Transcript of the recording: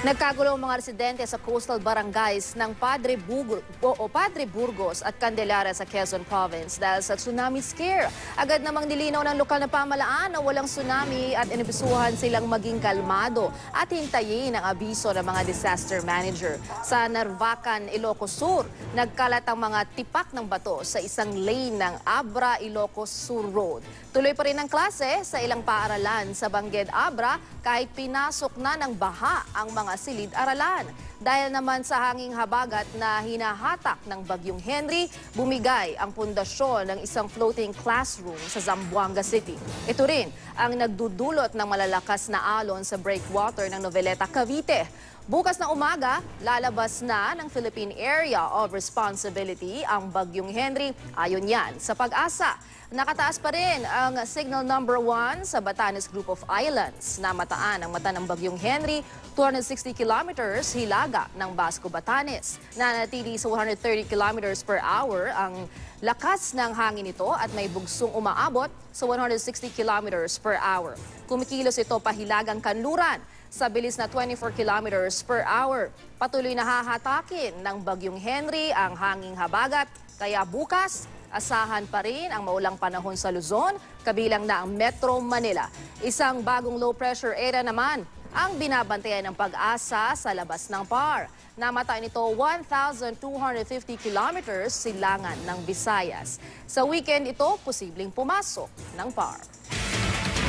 Nagkagulo ang mga residente sa coastal barangays ng Padre Burgos at Candelaria sa Quezon Province dahil sa tsunami scare. Agad namang nilinaw ng lokal na pamahalaan na walang tsunami at inibisuhan silang maging kalmado at hintayin ang abiso ng mga disaster manager. Sa Narvacan, Ilocos Sur, nagkalat ang mga tipak ng bato sa isang lane ng Abra, Ilocos Sur Road. Tuloy pa rin ang klase sa ilang paaralan sa Bangged, Abra kahit pinasok na ng baha ang mga silid-aralan. Dahil naman sa hanging habagat na hinahatak ng Bagyong Henry, bumigay ang pundasyon ng isang floating classroom sa Zamboanga City. Ito rin ang nagdudulot ng malalakas na alon sa breakwater ng Noveleta, Cavite. Bukas na umaga, lalabas na ng Philippine Area of Responsibility ang Bagyong Henry. Ayon yan sa Pag-asa. Nakataas pa rin ang signal number 1 sa Batanes Group of Islands. Namataan ang mata ng Bagyong Henry, 260 kilometers hilaga ng Basco, Batanes. Nanatili sa 130 kilometers per hour ang lakas ng hangin nito at may bugsong umaabot sa 160 kilometers per hour. Kumikilos ito pahilagang kanluran sa bilis na 24 kilometers per hour. Patuloy na hahatakin ng Bagyong Henry ang hanging habagat, kaya bukas asahan pa rin ang maulang panahon sa Luzon, kabilang na ang Metro Manila. Isang bagong low pressure area naman ang binabantayan ng Pag-asa sa labas ng PAR. Namatay nito 1,250 kilometers silangan ng Visayas. Sa weekend ito, posibleng pumasok ng PAR.